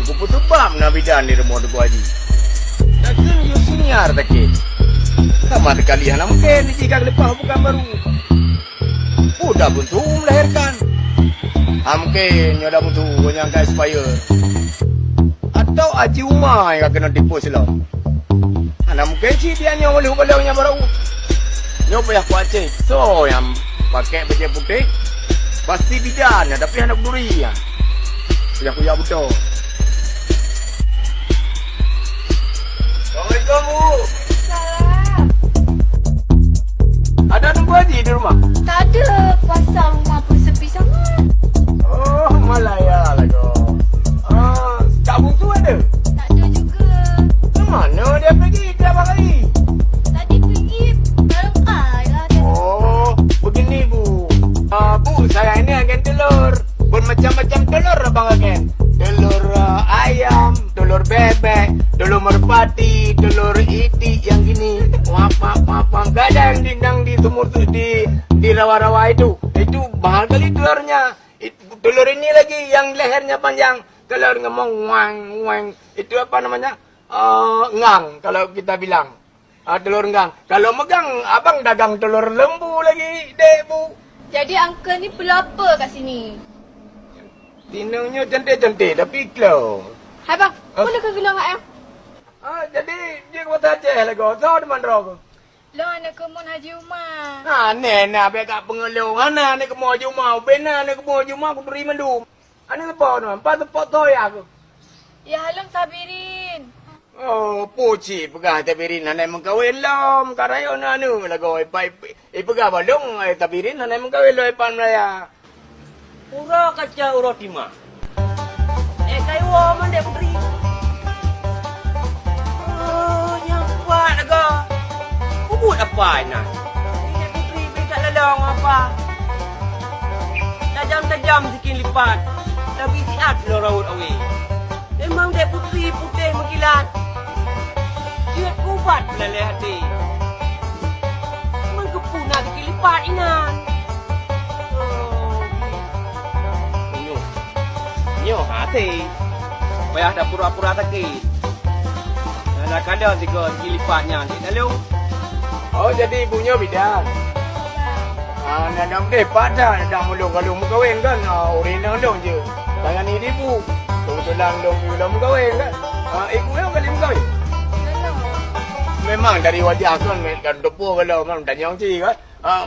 Aku petubam na bidan ni rumah tu haji. Takkan you senior takkan. Sama sekali anak mungkin jika lepas bukan baru. Udah pun tu melahirkan. Mungkin nyoda pun tu yang guys supaya. Atau Haji Umar yang kena tipu silam. Anak mungkin si dia yang boleh yang baru. Nyo payah kuat cik. So yang pakai baju putih pasti bidan tapi anak duri ya. Sudah kuyak betul. Assalamualaikum Bu. Salam. Ada nunggu Haji di rumah? Tak ada. Pasar rumah pun sepi sangat. Oh, Malaya lah kau. Kak Bungsu ada? Tak ada juga. Ke mana dia pergi berapa kali? Tadi pergi barang lah. Oh, begini Bu. Bu, saya ini agen telur. Bermacam-macam telur abang agen. Telur ayam, telur bebek, telur merpati, telur itik yang gini. Maaf. Gak ada yang dindang di sumur tu di rawa-rawa itu. Itu mahal kali telurnya. Telur ini lagi yang lehernya panjang. Telur ngomong wang. Itu apa namanya? Ngang kalau kita bilang. Telur ngang. Kalau megang abang dagang telur lembu lagi, dek Bu. Jadi uncle ni perlu apa kat sini? Tinangnya cantik-cantik tapi klau. Hai bang, boleh ke gelang ayam? Jadi dia kata Aceh lah kau. Tahu di mana kau? Lo anak kemun Haji Umar. Nena beka pengelung. Anak kemu Haji Umar. Bena anak kemu Haji Umar aku terima dulu. Anak apa tu? Empat tempat toy aku. Ya halang sabirin. Oh, puci pegah tabirin anak mengkawin lom. Karayo na anu lah kau. Pegah balong tabirin anak mengkawin lom ipan Melaya. Ura kaca ura tima. Kayu mana dia putri? Yang kuat agak. Kubut apa ini? Ini putri berikat lelong apa? Tajam-tajam sikit lipat. Lebih siat lo raut awi. Memang dia putri putih mengkilat. Ciut kubat leleh hati. Menggepuna sikit lipat inan. Nyo hati. Payah dah pura-pura sakit. Kadang-kadang tiga lipatnya. Tidak lalu. Oh, jadi ibunya bidan. Nadam depan dah. Nadam mulu kalau mau kahwin kan. Urina dong je. Tangan ni ibu. Tulang dong bila mau kahwin kan. Ibu yang kali mau kahwin. Memang dari wajah kan. Kan depu kalau memang tanya orang cik kan.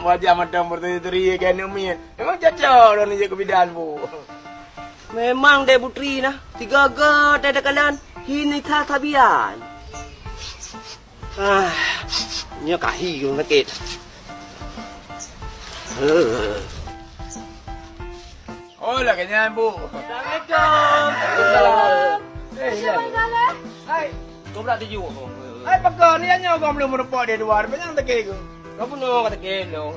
Wajah macam berteri-teri kan. Memang cacau orang ni je ke bidan Bu. Memang dia putri nah. Tiga gad ada kalan. Ini tak tabian. Nya kahi yung sakit. Oh, lah kanya Bu. Assalamualaikum. Hai. Kau berada di mana? Hai pakar ni hanya kau belum merupak dia luar. Banyak tak kira. Kau pun nak kata kelo.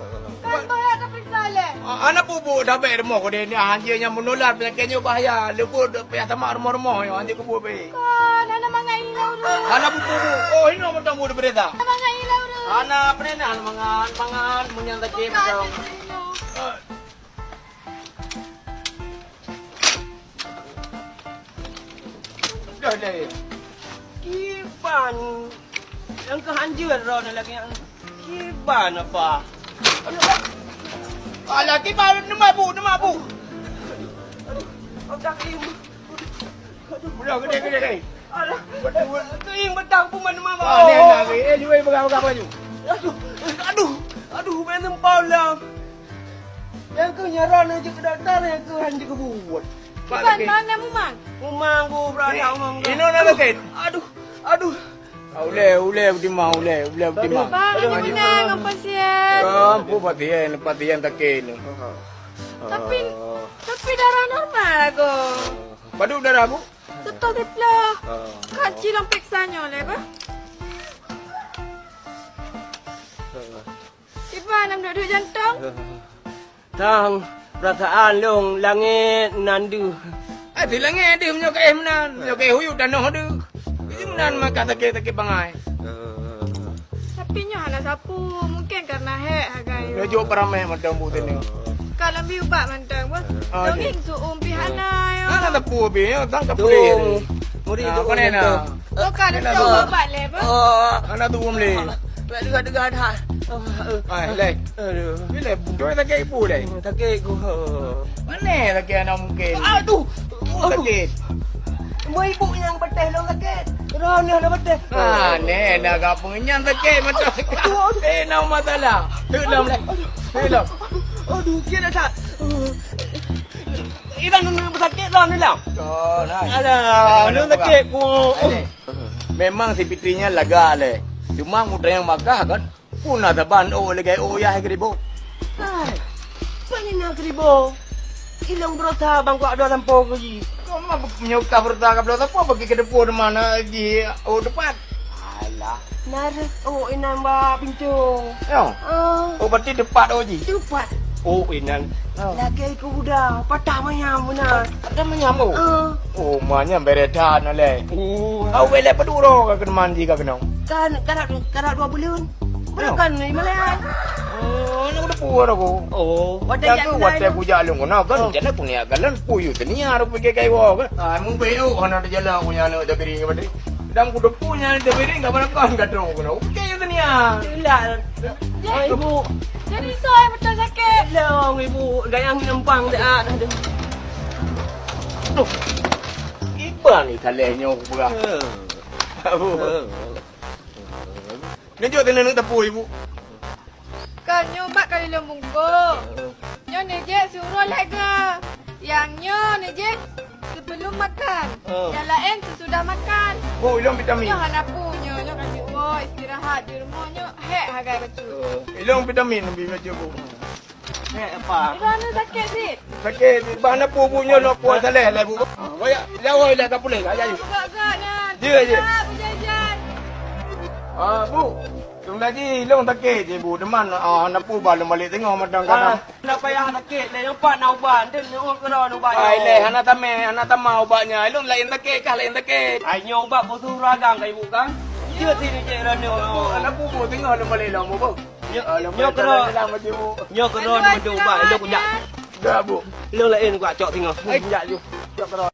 Kan bayar ke periksa le? Anak bubuk dah baik rumah kau dia ni. Anjirnya menular penyakitnya bahaya. Lepas payah tamak rumah-rumah yang anjir kau baik. Kan anak mangai ilau tu. Anak bubuk. Oh, ini orang tamu dia berita. Anak mangai ilau tu. Anak apa ni nak mangan menyang tak kira macam. Dah. Kiban. Yang kehancuran roh lagi yang kiban apa? Alah, kita nama Bu. Aduh, kaki. Mudah gede. Alah, keing betang pun mana mama. Ni anak ni. Jual pegang baju. Aduh, main tempau lah. Yang ke nyaran aja ke doktor, yang ke hanji ke buat. Iban mana mumang? Umang ku berada umang. Ini nak sakit. Aduh. Ule timah. Bang, hanya menang apa siap. Ampu patian takin. Tapi darah normal aku. Padu darah Bu. Betul betul. Kaji lang peksanya le ba? Iban nam duduk jantung. Tang perasaan long langit nandu. Di langit dia punya kaih menan. Punya kaih huyu tanah dia. Itu menan maka sakit bangai. Tapi nyo anak sapu. Mungkin karena hek hagai. Dia jauh peramai macam Bu ni. Kalau bi ubat mantang ba. Donging suum pihana yo. Anak tepu habis. Tangkap Tung boleh. Murid Ah, tu kau ni nak. Bukan Kenapa? nak tahu obat le apa? Anak tu boleh. Dengar dah. Hai, leh. Aduh. Bila bukan tak kira ibu leh. Sakit aku. Mana tak kira anak mungkin. Aduh. Sakit. Mai ibu yang betul lo sakit. Rana dah betul. Ni nak apa pengenyan sakit macam nak masalah. Dalam. Dalam. Aduh, kira tak. Iran nak sakit lah ni lah. Oh, nah. Alah, lu sakit ku. Memang si Fitrinya laga le. Cuma muda yang magah kan. Puna taban lagi ya gribo. Hai. Pani nak ribo. Ilang berota bang ku ada lampau ku ji. Kau mah menyuka berta kabel apa bagi ke depan mana di depan. Alah. Nar inan ba pincung. Yo. Berarti depan ji. Cepat. Inan. Lagi ku budak patah mayam benar. Ada menyambu. Manya beretan le. Au bele peduro ka kena mandi ka kena. Kan 2 bulan. Bukan ni Malayan. Nak udah puar aku. Wadah Jaga wadah ku jalan kena kan. Jalan ku ni agalan puyu tenia ru pergi kai wa kan. Mung beu ana ada jalan ku nyana ada beri ke badri. Dam ku depunya ada beri enggak mana kan gadro kena. Okey tenia. Ilah. Ibu. Jadi soal betul sakit. Long ibu gayang nempang dah. Iban ni talehnya aku berah. Ngejo tena nak tepu ibu. Kan nyobat kali lembungko. Nyo ni je suruh lega. Yang nyo ni je sebelum makan. Yang lain sesudah makan. Oh, ilong vitamin. Nyo hana punya. Nyo kasi istirahat di rumah. Nyo hek hargai betul. Ilong vitamin lebih macam bu. Apa? Mana sakit sih? Sakit mana punya lo puas saleh lah bu. Banyak lawa lah tak boleh aja you. Gak-gak nan. Dia je. Berjajan. Bu. Tung lagi ilong sakit je bu. Deman nak pu balu balik tengok madang kadang. Nak payah sakit le nampak nak ubat dia nak kena ubat. Ai leh anak tamah ubatnya. Ilong lain sakit kah lain sakit. Ai nyo ubat bosu ragang kai ibu kan. Dia sini je rano. Anak pu tengok lu balik lah bu. Nyo kena nyo kena ubat ilong kujak. Dah bu. Ilong lain kuat cok tengok. Kujak ju. Cok kena